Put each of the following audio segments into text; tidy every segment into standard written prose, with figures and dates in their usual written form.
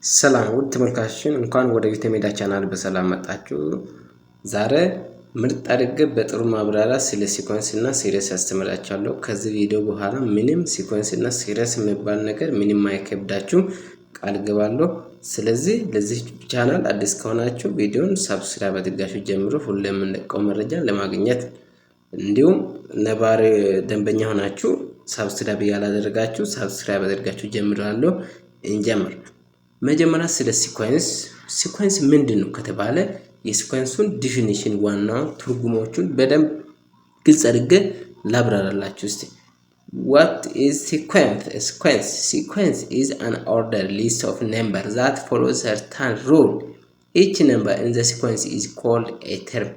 ሰላም ውድ ተመልካቾችን እንኳን ወደ ቪተሜዳ ቻናል በሰላም መጣችሁ። ዛሬ ምርጥ አድርጌ በጥሩ ማብራሪያ ስለ ሲኮንስ እና ሲሪስ ያስተምራችኋለሁ። ከዚህ ቪዲዮ በኋላ ምንም ሲኮንስ እና ሲሪስ የሚባል ነገር ምንም አይከብዳችሁም ቃል ገባለሁ። ስለዚህ ለዚህ ቻናል አዲስ ከሆናችሁ ቪዲዮን ሰብስክራይብ አድርጋችሁ ጀምሩ፣ ሁሌም የምንለቀው መረጃ ለማግኘት። እንዲሁም ነባር ደንበኛ ሆናችሁ ሰብስክራይብ ያላደረጋችሁ ሰብስክራይብ አድርጋችሁ ጀምራለሁ። እንጀምር። መጀመሪያ ስለ ሲኮንስ ምንድነው ከተባለ የሲኮንሱን ዲፊኒሽን ዋናው ትርጉሞቹን በደንብ ግልጽ አድርጌ ላብራራላችሁ እስቲ። What is sequence? Sequence is an ordered list of numbers that follows a certain rule. Each number in the sequence is called a term.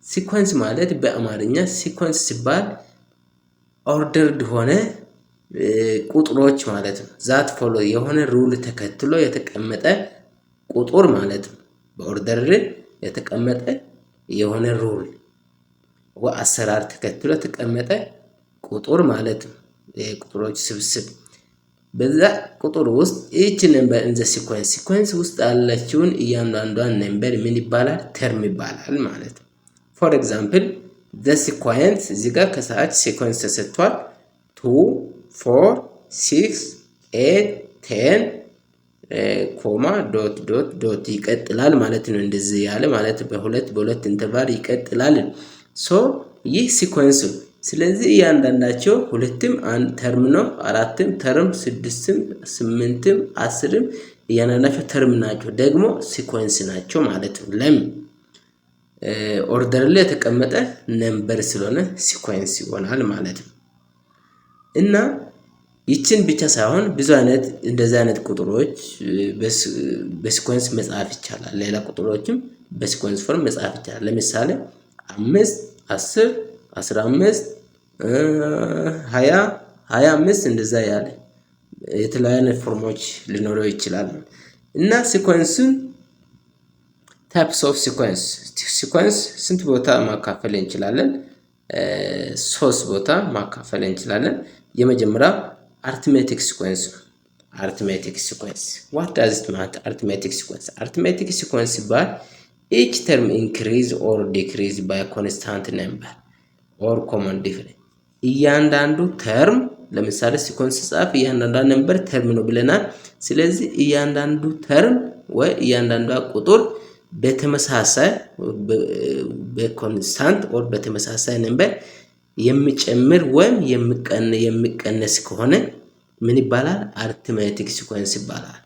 ሲኮንስ ማለት በአማርኛ ሲኮንስ ሲባል ኦርደርድ ሆነ ቁጥሮች ማለት ነው። ዛት ፎሎ የሆነ ሩል ተከትሎ የተቀመጠ ቁጥር ማለት ነው። በኦርደር የተቀመጠ የሆነ ሩል ወአሰራር ተከትሎ የተቀመጠ ቁጥር ማለት ነው። የቁጥሮች ስብስብ በዛ ቁጥር ውስጥ each number in the sequence ውስጥ ያለችውን እያንዳንዷን ነምበር ምን ይባላል? ተርም ይባላል ማለት ነው። ፎር ኤግዛምፕል the sequence እዚህ ጋር ከሰዓት ሲኮንስ ተሰጥቷል 2 4 6 8 10 ኮማ ዶት ዶት ዶት ይቀጥላል ማለት ነው። እንደዚህ ያለ ማለት በሁለት ኢንተርቫል ይቀጥላል። ሶ ይህ ሲኮንስ። ስለዚህ እያንዳንዳቸው ሁለትም አንድ ተርም ነው፣ አራትም ተርም፣ ስድስትም ስምንትም አስርም እያንዳንዳቸው ተርም ናቸው፣ ደግሞ ሲኮንስ ናቸው ማለት ነው። ለምን ኦርደር ላይ የተቀመጠ ነምበር ስለሆነ ሲኮንስ ይሆናል ማለት ነው። እና ይችን ብቻ ሳይሆን ብዙ አይነት እንደዚህ አይነት ቁጥሮች በሲኮንስ መጻፍ ይቻላል። ሌላ ቁጥሮችም በሲኮንስ ፎርም መጻፍ ይቻላል። ለምሳሌ 5 10 15 20 25 እንደዛ ያለ የተለያዩ ፎርሞች ሊኖረው ይችላል። እና ሲኮንስን ታይፕስ ኦፍ ሲኮንስ ስንት ቦታ ማካፈል እንችላለን? 3 ቦታ ማካፈል እንችላለን። የመጀመሪያው arithmetic sequence ነው። arithmetic sequence what does it mean? arithmetic sequence ሲባል each term increase or decrease by a constant number or common difference እያንዳንዱ ተርም ለምሳሌ ሲኮንስ ጻፍ እያንዳንዱ ነምበር ተርም ነው ብለናል። ስለዚህ እያንዳንዱ ተርም ወይ እያንዳንዱ ቁጥር በተመሳሳይ በኮንስታንት ኦር በተመሳሳይ ነምበር የሚጨምር ወይም የሚቀነስ ከሆነ ምን ይባላል? አርትሜቲክ ሲኮንስ ይባላል።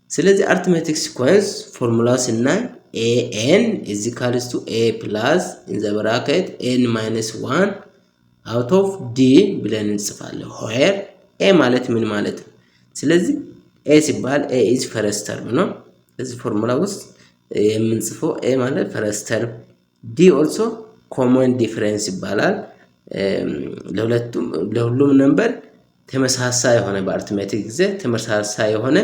ስለዚህ አርትሜቲክ ሲኮንስ ፎርሙላ ስናይ an is equals to a plus in the bracket n minus 1 out of d ብለን እንጽፋለን። where a ማለት ምን ማለት ነው? ስለዚህ a ሲባል a is first term ነው። እዚህ ፎርሙላ ውስጥ የምንጽፈው a ማለት first term፣ d also common difference ይባላል። ለሁሉም ነምበር ተመሳሳይ የሆነ በአርትሜቲክ ጊዜ ተመሳሳይ የሆነ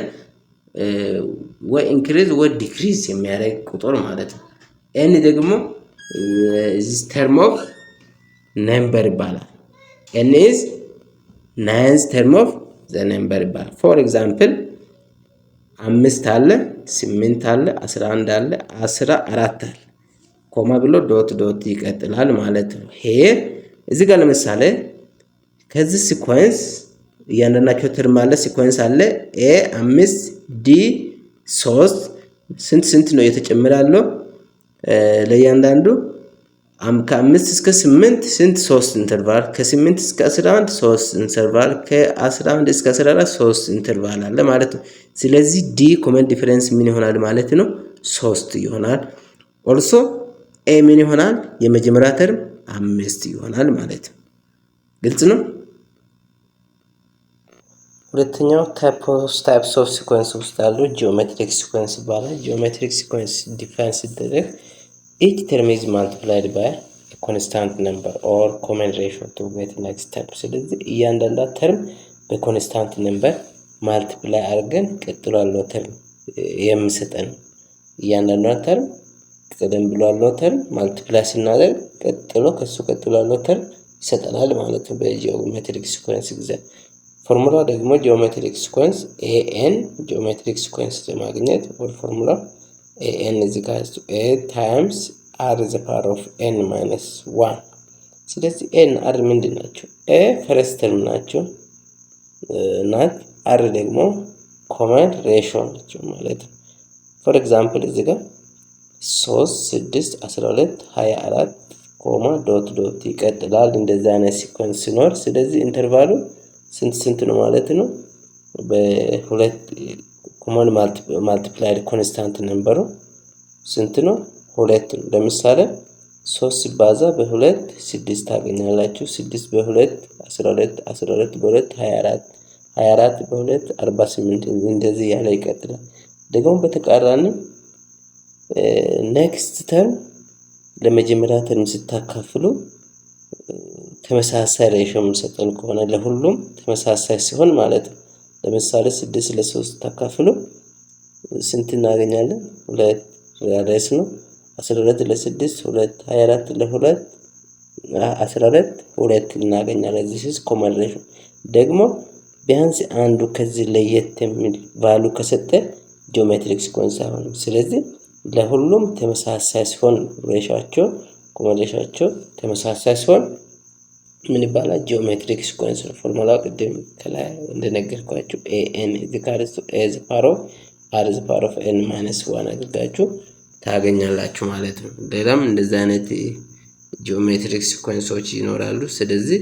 ወይ ኢንክሪዝ ወይ ዲክሪዝ የሚያደርግ ቁጥር ማለት ነው። ኤን ደግሞ this term of number ይባላል። n is ninth term of the number ይባላል። ፎር ኤግዛምፕል 5 አለ 8 አለ 11 አለ 14 አለ ኮማ ብሎ ዶት ዶት ይቀጥላል ማለት ነው። ሄር እዚህ ጋር ለምሳሌ ከዚህ ሲኮንስ እያንዳንዳቸው ተርም አለ፣ ሲኮንስ አለ a 5 d 3 ስንት ነው የተጨመራለው? ለእያንዳንዱ ከ5 እስከ 8 ስንት 3 ኢንተርቫል፣ ከ8 እስከ 11 3 ኢንተርቫል፣ ከ11 እስከ 14 3 ኢንተርቫል አለ ማለት ነው። ስለዚህ d ኮመን ዲፈረንስ ምን ይሆናል ማለት ነው? 3 ይሆናል። ኦልሶ a ምን ይሆናል? የመጀመሪያ ተርም 5 ይሆናል ማለት ነው። ግልጽ ነው። ሁለተኛው ታይፕስ ኦፍ ሲኮንስ ውስጥ ያለው ጂኦሜትሪክ ሲኮንስ ይባላል። ጂኦሜትሪክ ሲኮንስ ዲፋይን ሲደረግ each term is multiplied by a constant number or common ratio to get next step። ስለዚህ እያንዳንዱ ተርም በኮንስታንት ነምበር ማልቲፕላይ አድርገን ቀጥሎ ያለው ተርም የሚሰጠን እያንዳንዱ ተርም ቀደም ብሎ ያለው ተርም ማልቲፕላይ ስናደርግ ቀጥሎ ያለው ተርም ይሰጠናል ማለት ነው በጂኦሜትሪክ ሲኮንስ ጊዜ። ፎርሙላ ደግሞ ጂኦሜትሪክ ሲኮንስ ኤኤን ጂኦሜትሪክ ሲኮንስ ለማግኘት ወር ፎርሙላ ኤኤን is equals to a times r is the power of n minus 1 ስለዚህ ኤን አር ምንድን ናቸው? ኤ ፈርስት ተርም ናቸው ናት አር ደግሞ ኮመን ሬሽዮ ናቸው ማለት ነው። ፎር ኤግዛምፕል እዚህ ጋር 3 6 12 24 ኮማ ዶት ዶት ይቀጥላል እንደዛ አይነት ሲኮንስ ሲኖር ስለዚህ ኢንተርቫሉ ስንት ነው ማለት ነው? በሁለት ኮመን ማልቲፕላይድ ኮንስታንት ነምበሩ ስንት ነው? 2 ነው። ለምሳሌ 3 ሲባዛ በ2 6 ታገኛላችሁ። 6 በ2 12 12 በ2 24 24 በ2 48 እንደዚህ ያለ ይቀጥላል። ደግሞ በተቃራኒ ኔክስት ተርም ለመጀመሪያ ተርም ስታካፍሉ ተመሳሳይ ሬሽዮ ሰጠን ከሆነ ለሁሉም ተመሳሳይ ሲሆን ማለት ነው። ለምሳሌ 6 ለ3 ታካፍሉ ስንት እናገኛለን? 2 ሬስ ነው። 12 ለ6 2 24 ለ2 12 2 እናገኛለን። this is common ratio ደግሞ ቢያንስ አንዱ ከዚህ ለየት የሚል ቫሉ ከሰጠ ጂኦሜትሪክ ሲኮንስ አይሆንም። ስለዚህ ለሁሉም ተመሳሳይ ሲሆን ሬሾአቸው ኮመን ሬሾአቸው ተመሳሳይ ሲሆን ምን ይባላል? ጂኦሜትሪክ ሲኮንስ ነው። ፎርሙላው ቅድም ከላይ እንደነገርኳችሁ an is equals to a is power of r is power of n minus 1 አድርጋችሁ ታገኛላችሁ ማለት ነው። ሌላም እንደዚህ አይነት ጂኦሜትሪክ ሲኮንሶች ይኖራሉ። ስለዚህ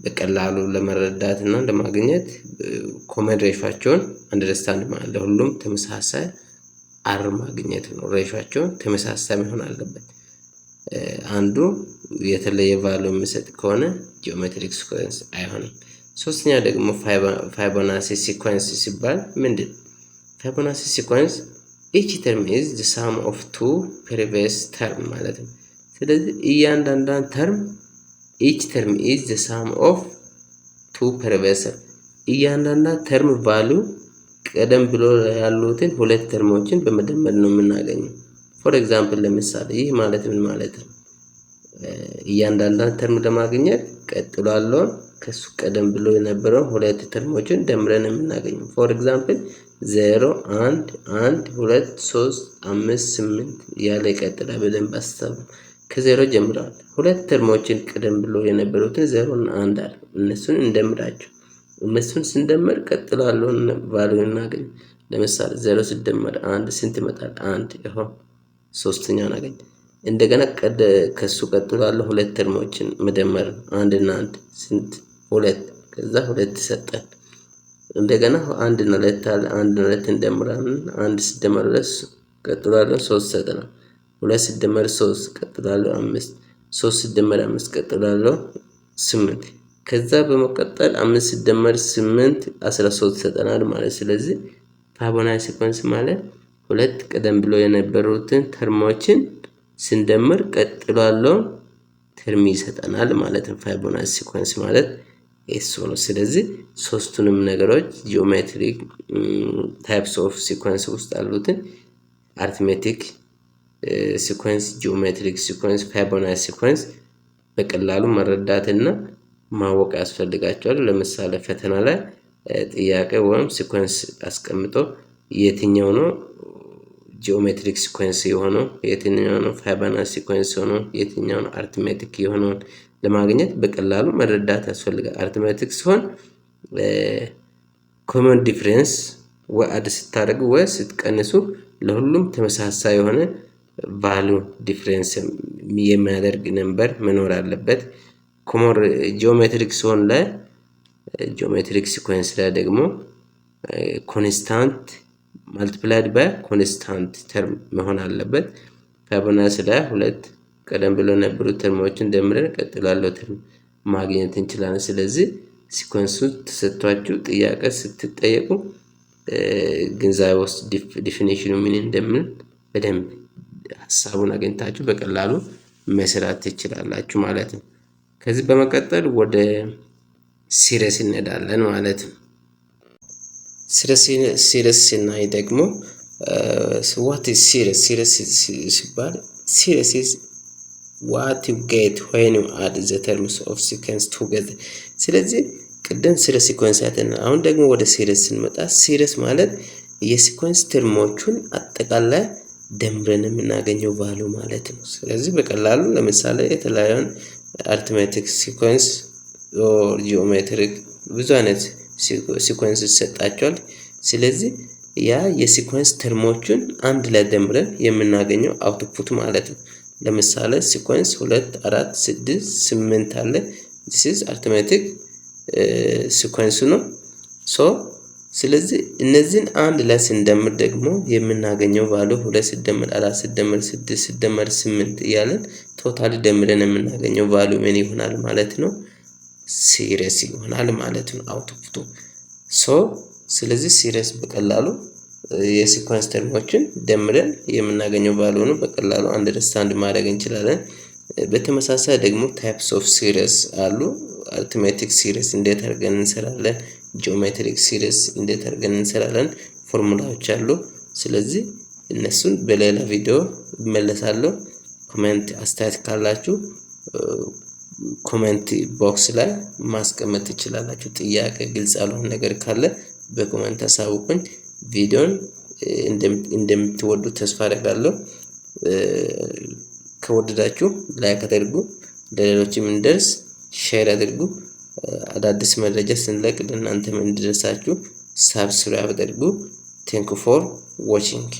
በቀላሉ ለመረዳትና ለማግኘት ኮመን ሬሾአቸውን አንደርስታንድ ማለት ለሁሉም ተመሳሳይ አር ማግኘት ነው። ሬሾአቸውን ተመሳሳይ መሆን አለበት። አንዱ የተለየ ቫልዩ የሚሰጥ ከሆነ ጂኦሜትሪክ ሲኮንስ አይሆንም። ሶስተኛ ደግሞ ፋይቦናሲ ሲኮንስ ሲባል ምንድን? ፋይቦናሲ ሲኮንስ each term is the sum of two previous term ማለት ነው። ስለዚህ እያንዳንዳን ተርም each term is the sum of two previous እያንዳንዳ ተርም ቫልዩ ቀደም ብሎ ያሉትን ሁለት ተርሞችን በመደመር ነው የምናገኘው። ፎር ኤግዛምፕል ለምሳሌ ይህ ማለት ምን ማለት ነው? እያንዳንዳን ተርም ለማግኘት ቀጥሎ ያለውን ከሱ ቀደም ብሎ የነበረው ሁለት ተርሞችን ደምረን የምናገኘው። ፎር ኤግዛምፕል 0 1 1 2 3 5 8 ያለ ይቀጥላል። በደንብ አስተውሉ። ከ0 ጀምሯል። ሁለት ተርሞችን ቀደም ብሎ የነበሩትን 0 እና 1 አለ። እነሱን እንደምራቸው። እነሱን ስንደምር ቀጥሎ ያለውን ቫልዩ እናገኝ። ለምሳሌ 0 ሲደመር 1 ስንት ይመጣል? 1 ይሆን ሶስተኛ እናገኝ። እንደገና ከሱ ቀጥሎ ያለው ሁለት ተርሞችን መደመር 1 እና 1 ስንት? 2 ከዛ 2 ሰጠን። እንደገና 1 እና 2 አለ 1 እና 2 እንደምራለን 1 ሲደመር 2 ቀጥሎ ያለው 3 ሰጠናል። 2 ሲደመር 3 ቀጥሎ ያለው 5 3 ሲደመር 5 ቀጥሎ ያለው 8 ከዛ በመቀጠል 5 ሲደመር 8 13 ሰጠናል ማለት። ስለዚህ ፋይቦናሲ ሲኮንስ ማለት ሁለት ቀደም ብሎ የነበሩትን ተርሞችን ስንደምር ቀጥሎ ያለው ተርም ይሰጠናል ማለት ነው። ፋይቦናሲ ሲኮንስ ማለት እሱ ነው። ስለዚህ ሶስቱንም ነገሮች ጂኦሜትሪክ ታይፕስ ኦፍ ሲኮንስ ውስጥ አሉትን አርትሜቲክ ሲኮንስ፣ ጂኦሜትሪክ ሲኮንስ፣ ፋይቦናሲ ሲኮንስ በቀላሉ መረዳትና ማወቅ ያስፈልጋቸዋል። ለምሳሌ ፈተና ላይ ጥያቄ ወይም ሲኮንስ አስቀምጦ የትኛው ነው ጂኦሜትሪክ ሲኮንስ የሆነው የትኛው ነው ፋይቦናሲ ሲኮንስ የሆነው የትኛው ነው አርትሜቲክ የሆነው ለማግኘት በቀላሉ መረዳት ያስፈልጋል። አርትሜቲክ ሲሆን ኮመን ዲፈረንስ ወይ አድ ስታደርጉ ወይ ስትቀንሱ ለሁሉም ተመሳሳይ የሆነ ቫልዩ ዲፈረንስ የሚያደርግ ነምበር መኖር አለበት። ኮመን ጂኦሜትሪክ ሲሆን ላይ ጂኦሜትሪክ ሲኮንስ ላይ ደግሞ ኮንስታንት ማልቲፕላይድ ባይ ኮንስታንት ተርም መሆን አለበት። ፋይቦናሲ ላይ ሁለት ቀደም ብሎ የነበሩ ተርሞችን ደምረን ቀጥሎ ያለው ተርም ማግኘት እንችላለን። ስለዚህ ሲኮንሱ ተሰጥቷችሁ ጥያቄ ስትጠየቁ ግንዛቤ ውስጥ ዲፊኒሽኑ ምን እንደምን በደንብ ሐሳቡን አግኝታችሁ በቀላሉ መስራት ትችላላችሁ ማለት ነው። ከዚህ በመቀጠል ወደ ሲሪስ እንሄዳለን ማለት ነው። ሲሪስ ስናይ ደግሞ what is series? Series ሲባል series is what you get when you add the terms of sequence together። ስለዚህ ቅድም ስለ ሲኮንስ አይተን አሁን ደግሞ ወደ ሲሪስ ስንመጣ ሲሪስ ማለት የሲኮንስ ተርሞቹን አጠቃላይ ደምረን የምናገኘው ቫልዩ ማለት ነው። ስለዚህ በቀላሉ ለምሳሌ የተለያዩ አሪትሜቲክ ሲኮንስ ኦር ጂኦሜትሪክ ብዙ አይነት ሲኮንስ ይሰጣቸዋል። ስለዚህ ያ የሲኮንስ ተርሞቹን አንድ ላይ ደምረን የምናገኘው አውትፑት ማለት ነው። ለምሳሌ ሲኮንስ 2 4 6 8 አለ። this is arithmetic ሲኮንስ ነው። ስለዚህ እነዚህን አንድ ላይ ስንደምር ደግሞ የምናገኘው ቫልዩ 2 ሲደመር 4 ሲደመር 6 ሲደመር 8 እያለን ቶታሊ ደምረን የምናገኘው ቫልዩ ምን ይሆናል ማለት ነው? ሲሪስ ይሆናል ማለት ነው አውትፑቱ። ስለዚህ ሲሪስ በቀላሉ የሲኮንስ ተርሞችን ደምረን የምናገኘው ቫልዩ ነው። በቀላሉ አንደርስታንድ ማድረግ እንችላለን። በተመሳሳይ ደግሞ ታይፕስ ኦፍ ሲሪስ አሉ። አሪትሜቲክ ሲሪስ እንዴት አድርገን እንሰራለን፣ ጂኦሜትሪክ ሲሪስ እንዴት አድርገን እንሰራለን፣ ፎርሙላዎች አሉ። ስለዚህ እነሱን በሌላ ቪዲዮ እመለሳለሁ። ኮሜንት አስተያየት ካላችሁ ኮሜንት ቦክስ ላይ ማስቀመጥ ትችላላችሁ። ጥያቄ ግልጽ ያልሆነ ነገር ካለ በኮሜንት አሳውቁኝ። ቪዲዮን እንደምትወዱ ተስፋ አደርጋለሁ። ከወደዳችሁ ላይክ አድርጉ፣ ለሌሎችም እንደርስ ሼር አድርጉ። አዳዲስ መረጃ ስንለቅ ለእናንተም እንዲደርሳችሁ ሰብስክራይብ አድርጉ። ቴንክ ዩ ፎር ዋቺንግ